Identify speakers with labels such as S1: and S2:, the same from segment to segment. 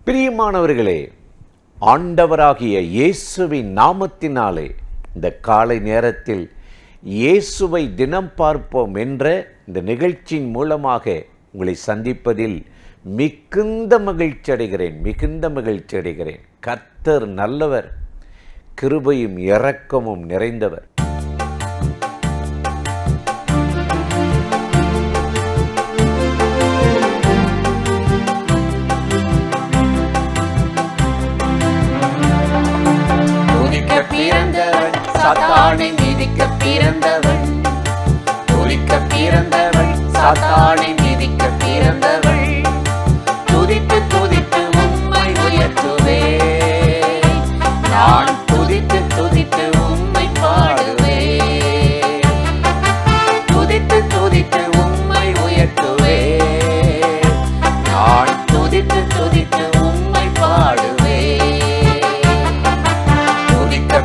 S1: பிரியமானவர்களே, ஆண்டவராகிய இயேசுவின் நாமத்தினாலே இந்த காலை நேரத்தில் இயேசுவை தினம் பார்ப்போம் என்ற இந்த நிகழ்ச்சியின் மூலமாக உங்களை சந்திப்பதில் மிகுந்த மகிழ்ச்சி அடைகிறேன். கர்த்தர் நல்லவர், கிருபையும் இரக்கமும் நிறைந்தவர்.
S2: பிறந்தவன் சாத்தானை மிதிக்க பிறந்தவன், துதிக்க பிறந்தவன் சாத்தானை மிதிக்க பிறந்தவன். துதித்து துதித்து உம்மை உயர்த்துவே, நான் துதித்து துதித்து உம்மை பாடுவே. துதித்து துதித்து உம்மை உயர்த்துவே, நான் துதித்து துதித்து உம்மை பாடுவே.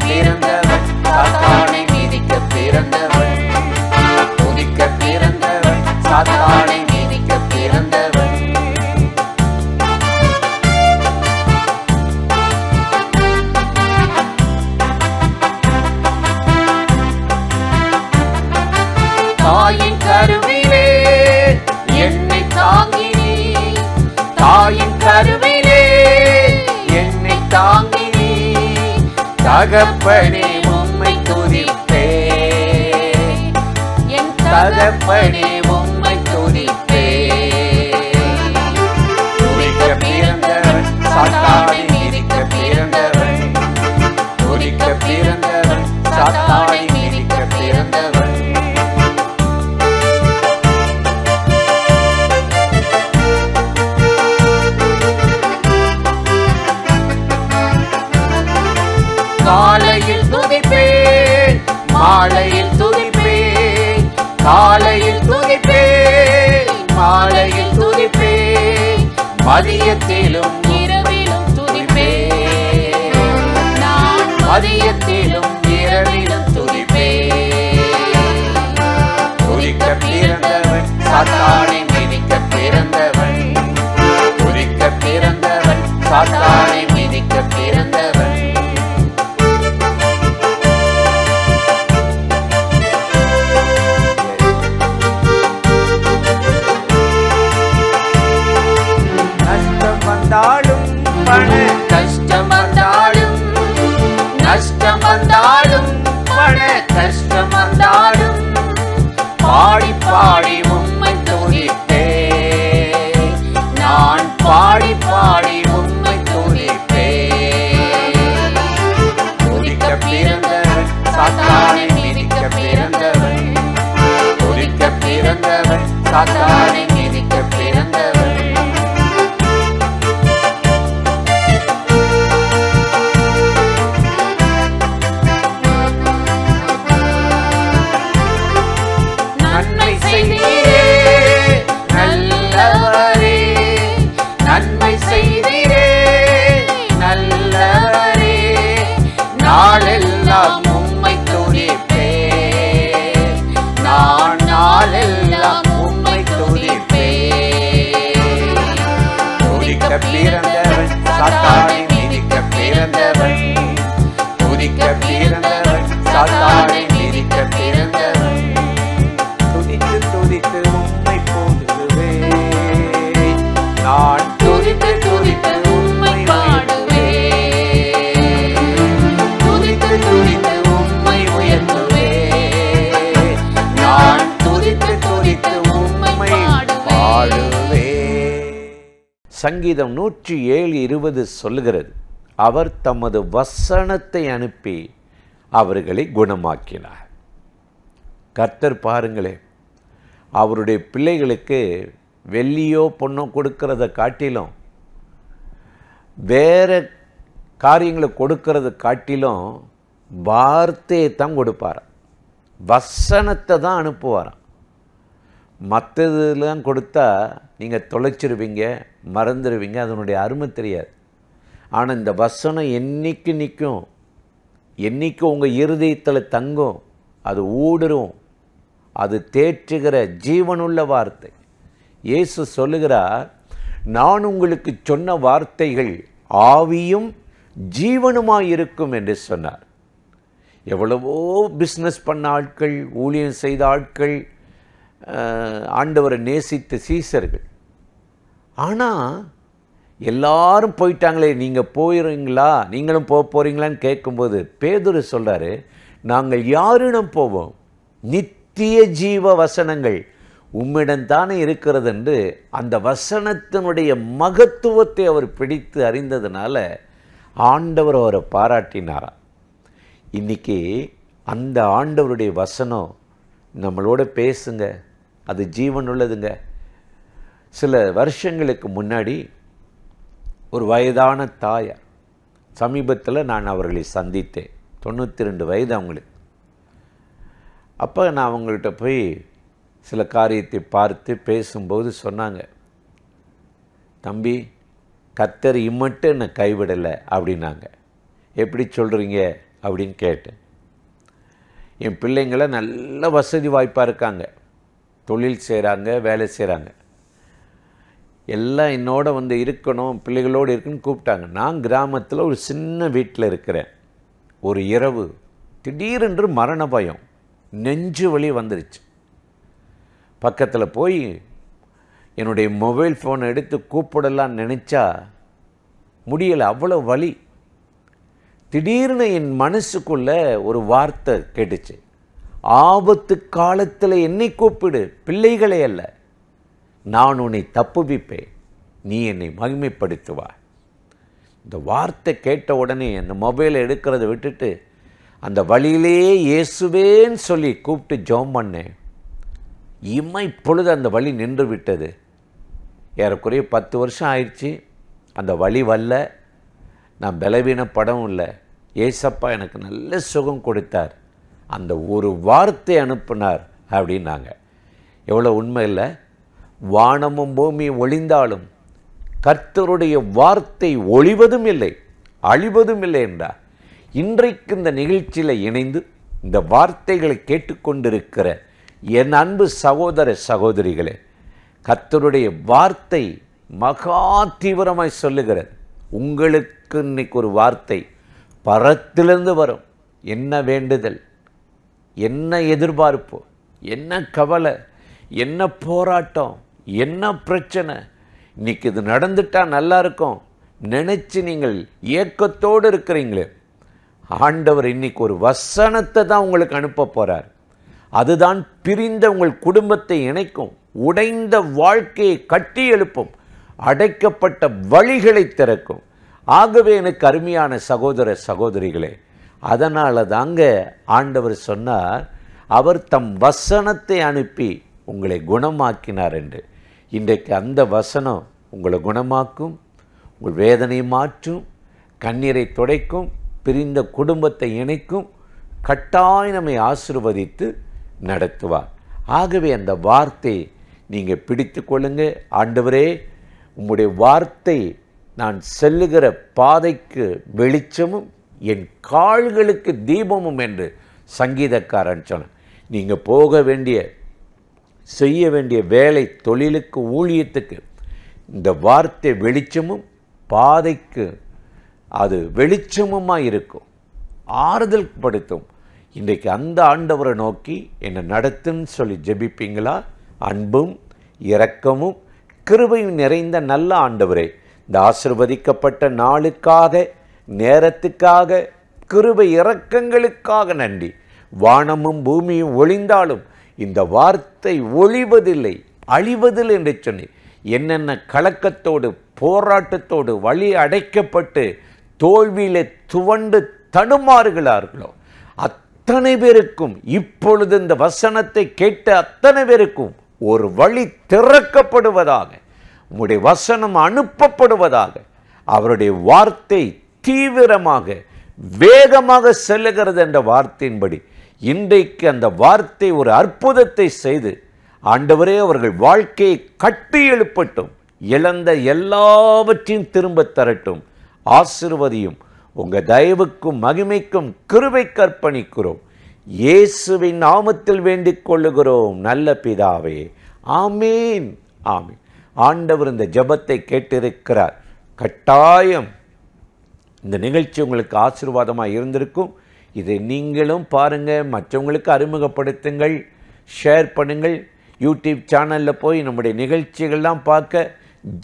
S2: பிறந்தவன் சாத்தானை மிதிக்க பிறந்தவன், துதிக்க பிறந்தவன் சாத்தானை மிதிக்க பிறந்தவன். தாயின் கருவிலே என்னை தாங்கினி, தாயின் கருவிலே என்னை தாங்கினி. தகப்பனே உம்மை துதிப்பே, என் தகப்பனே உம்மை துதிப்பே. துதிக்க பிறந்தவன் சாத்தானை மிதிக்க பிறந்தவன், துதிக்க பிறந்தவன் சாத்தானை மிதிக்க பிறந்தவன். காலையில் துதிப்பேன், மாலையில் துதிப்பேன், காலையில் துதிப்பேன், மாலையில் துதிப்பேன், மதியத்திலும் இரவிலும் துதிப்பேன், நான் மதியத்திலும் இரவிலும் துதிப்பேன். துதிக்க பிறந்தவன் சாத்தானை மிதிக்க பிறந்தவன், துதிக்க பிறந்தவன் சாத்தானை மிதிக்க பிறந்தவன். கஷ்டம் வந்தாலும், நஷ்டம் வந்தாலும், பண கஷ்டம் வந்தாலும், பாடி பாடி உம்மை துதிப்பேன், நான் பாடி பாடி உம்மை துதிப்பேன். துதிக்க பிறந்தவன் சாத்தானை மிதிக்க பிறந்தவன், துதிக்க பிறந்தவன் சாத்தானை மிதிக்க பிறந்தவன். நன்மை செய்தீரே நல்லவரே, நன்மை செய்தீரே நல்லவரே, நாளெல்லாம் உம்மை துதிப்பேன், நான் நாளெல்லாம் உம்மை துதிப்பேன். துதிக்க பிறந்தவன் சாத்தானை மிதிக்க பிறந்தவன், துதிக்க பிறந்தவன் சாத்தானை மிதிக்க பிறந்தவன். துதித்து துதித்து உம்மை போடுவேன், நான் துதித்து துதித்து உம்மை பாடுவேன். துதித்து துதித்து உம்மை உயர்த்துவேன், நான் துதித்து துதித்து உம்மை பாடுவேன்.
S1: சங்கீதம் 107:20 சொல்லுகிறது, அவர் தமது வசனத்தை அனுப்பி அவர்களை குணமாக்கினார். கர்த்தர் பாருங்களேன், அவருடைய பிள்ளைகளுக்கு வெள்ளியோ பொண்ணோ கொடுக்கிறத காட்டிலும், வேறு காரியங்களை கொடுக்கறத காட்டிலும் வார்த்தையை தான் கொடுப்பாராம், வசனத்தை தான் அனுப்புவாராம். மற்றதுலாம் கொடுத்தா நீங்கள் தொலைச்சிருவீங்க, மறந்துடுவீங்க, அதனுடைய அருமை தெரியாது. ஆனால் இந்த வசனம் என்னைக்கு நிற்கும், என்னைக்கு உங்கள் இருதயத்தில் தங்கும், அது ஊடுரும், அது தேற்றுகிற ஜீவனுள்ள வார்த்தை. இயேசு சொல்லுகிறார், நான் உங்களுக்கு சொன்ன வார்த்தைகள் ஆவியும் ஜீவனுமாயிருக்கும் என்று சொன்னார். எவ்வளவோ பிஸ்னஸ் பண்ண ஆட்கள், ஊழியம் செய்த ஆட்கள், ஆண்டவரை நேசித்த சீசர்கள். ஆனால் எல்லாரும் போயிட்டாங்களே, நீங்கள் போயிடுறீங்களா, நீங்களும் போக போகிறீங்களான்னு கேட்கும்போது பேதுரு சொல்கிறாரு, நாங்கள் யாரிடம் போவோம்? நித்திய ஜீவ வசனங்கள் உம்மிடம்தானே இருக்கிறது என்று அந்த வசனத்தினுடைய மகத்துவத்தை அவர் பிடித்து அறிந்ததுனால ஆண்டவர் அவரை பாராட்டினாராம். இன்றைக்கி அந்த ஆண்டவருடைய வசனம் நம்மளோட பேசுங்க, அது ஜீவன் உள்ளதுங்க. சில வருஷங்களுக்கு முன்னாடி ஒரு வயதான தாயார், சமீபத்தில் நான் அவர்களை சந்தித்தேன். 92 வயது அவங்களுக்கு. அப்போ நான் அவங்கள்ட்ட போய் சில காரியத்தை பார்த்து பேசும்போது சொன்னாங்க, தம்பி, கர்த்தர் இம்மட்டும் என்னை கைவிடலை அப்படின்னாங்க. எப்படி சொல்கிறீங்க அப்படின்னு கேட்டேன். என் பிள்ளைங்களை நல்ல வசதி வாய்ப்பாக இருக்காங்க, தொழில் செய்கிறாங்க, வேலை செய்கிறாங்க, எல்லாம் என்னோட வந்து இருக்கணும், பிள்ளைகளோடு இருக்குன்னு கூப்பிட்டாங்க. நான் கிராமத்தில் ஒரு சின்ன வீட்டில் இருக்கிறேன். ஒரு இரவு திடீரென்று மரண பயம், நெஞ்சு வலி வந்துருச்சு. பக்கத்தில் போய் என்னுடைய மொபைல் ஃபோனை எடுத்து கூப்பிடலான்னு நினச்சா முடியலை, அவ்வளோ வலி. திடீர்னு என் மனசுக்குள்ளே ஒரு வார்த்தை கேட்டுச்சு, ஆபத்து காலத்தில் என்னை கூப்பிடு, பிள்ளைகளே அல்ல, நான் உன்னை தப்புவிப்பேன், நீ என்னை மகிமைப்படுத்துவாய். இந்த வார்த்தை கேட்ட உடனே அந்த மொபைலை எடுக்கிறத விட்டுட்டு அந்த வழியிலேயே இயேசுவேன்னு சொல்லி கூப்பிட்டு ஜெபம் பண்ணேன். இப்பொழுது அந்த வலி நின்று விட்டது. ஏறக்குறைய 10 வருஷம் ஆயிடுச்சு. அந்த வலி வரல, நான் பலவீனப்படவும் இல்லை. ஏசப்பா எனக்கு நல்ல சுகம் கொடுத்தார், அந்த ஒரு வார்த்தை அனுப்பினார் அப்படின்னாங்க. எவ்வளோ உண்மை இல்லை? வானமும் பூமியும் ஒளிந்தாலும் கர்த்தருடைய வார்த்தை ஒளிவதும் இல்லை, அழிவதும் இல்லை என்றார். இன்றைக்கு இந்த நிகழ்ச்சியில் இணைந்து இந்த வார்த்தைகளை கேட்டுக்கொண்டிருக்கிற என் அன்பு சகோதர சகோதரிகளே, கர்த்தருடைய வார்த்தை மகா தீவிரமாய் சொல்லுகிறது. உங்களுக்கு இன்னைக்கு ஒரு வார்த்தை பரத்திலிருந்து வரும். என்ன வேண்டுதல், என்ன எதிர்பார்ப்பு, என்ன கவலை, என்ன போராட்டம், என்ன பிரச்சனை, இன்னைக்கு இது நடந்துட்டால் நல்லா இருக்கும் நினச்சி நீங்கள் ஏக்கத்தோடு இருக்கிறீங்களே, ஆண்டவர் இன்னைக்கு ஒரு வசனத்தை தான் உங்களுக்கு அனுப்ப போகிறார். அதுதான் பிரிந்த உங்கள் குடும்பத்தை இணைக்கும், உடைந்த வாழ்க்கையை கட்டி எழுப்பும், அடைக்கப்பட்ட வழிகளை திறக்கும். ஆகவே எனக்கு அருமையான சகோதர சகோதரிகளே, அதனால தாங்க ஆண்டவர் சொன்னார், அவர் தம் வசனத்தை அனுப்பி உங்களை குணமாக்கினார் என்று. இன்றைக்கு அந்த வசனம் உங்களை குணமாக்கும், உங்கள் வேதனையை மாற்றும், கண்ணீரை துடைக்கும், பிரிந்த குடும்பத்தை இணைக்கும், கட்டாயம் நம்மை ஆசீர்வதித்து நடத்துவார். ஆகவே அந்த வார்த்தை நீங்கள் பிடித்து கொள்ளுங்க. ஆண்டவரே, உம்முடைய வார்த்தை நான் செல்லுகிற பாதைக்கு வெளிச்சமும் என் கால்களுக்கு தீபமும் என்று சங்கீதக்காரன் சொன்னான். நீங்கள் போக வேண்டிய செய்ய வேண்டிய வேலை, தொழிலுக்கு, ஊழியத்துக்கு இந்த வார்த்தை வெளிச்சமும், பாதைக்கு அது வெளிச்சமுமாக இருக்கும், ஆறுதல் படுத்தும். இன்றைக்கு அந்த ஆண்டவரை நோக்கி என்னை நடத்துன்னு சொல்லி ஜெபிப்பீங்களா? அன்பும் இரக்கமும் கிருபையும் நிறைந்த நல்ல ஆண்டவரே, இந்த ஆசீர்வதிக்கப்பட்ட நாளுக்காக, நேரத்துக்காக, கிருபை இரக்கங்களுக்காக நன்றி. வானமும் பூமியும் ஒளிந்தாலும் இந்த வார்த்தை ஒளிவதில்லை, அழிவதில்லை என்று சொன்னேன். என்னென்ன கலக்கத்தோடு, போராட்டத்தோடு, வழி அடைக்கப்பட்டு தோல்வியிலே துவண்டு தடுமாறுகிறார்களோ அத்தனை பேருக்கும் இப்பொழுது இந்த வசனத்தை கேட்ட அத்தனை பேருக்கும் ஒரு வழி திறக்கப்படுவதாக, உம்முடைய வசனம் அனுப்பப்படுவதாக, அவருடைய வார்த்தை தீவிரமாக வேகமாக செல்லுகிறது என்ற வார்த்தையின்படி இன்றைக்கு அந்த வார்த்தை ஒரு அற்புதத்தை செய்து ஆண்டவரே அவர்கள் வாழ்க்கையை கட்டி எழுப்பட்டும், இழந்த எல்லாவற்றையும் திரும்ப தரட்டும். ஆசீர்வதியும், உங்கள் தயவுக்கும் மகிமைக்கும் கிருபைக்கு அர்ப்பணிக்கிறோம். இயேசுவின் நாமத்தில் வேண்டிக் கொள்ளுகிறோம் நல்ல பிதாவே, ஆமீன், ஆமீன். ஆண்டவர் இந்த ஜெபத்தை கேட்டிருக்கிறார். கட்டாயம் இந்த நிகழ்ச்சி உங்களுக்கு ஆசீர்வாதமாக இருந்திருக்கும். இதை நீங்களும் பாருங்கள், மற்றவங்களுக்கு அறிமுகப்படுத்துங்கள், ஷேர் பண்ணுங்கள். யூடியூப் சேனலில் போய் நம்முடைய நிகழ்ச்சிகள்லாம் பார்க்க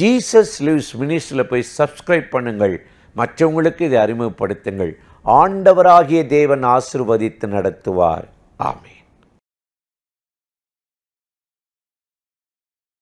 S1: ஜீசஸ் லிவ்ஸ் மினிஸ்ட்ரியில் போய் சப்ஸ்கிரைப் பண்ணுங்கள். மற்றவங்களுக்கு இதை அறிமுகப்படுத்துங்கள். ஆண்டவராகிய தேவன் ஆசீர்வதித்து நடத்துவார். ஆமென்.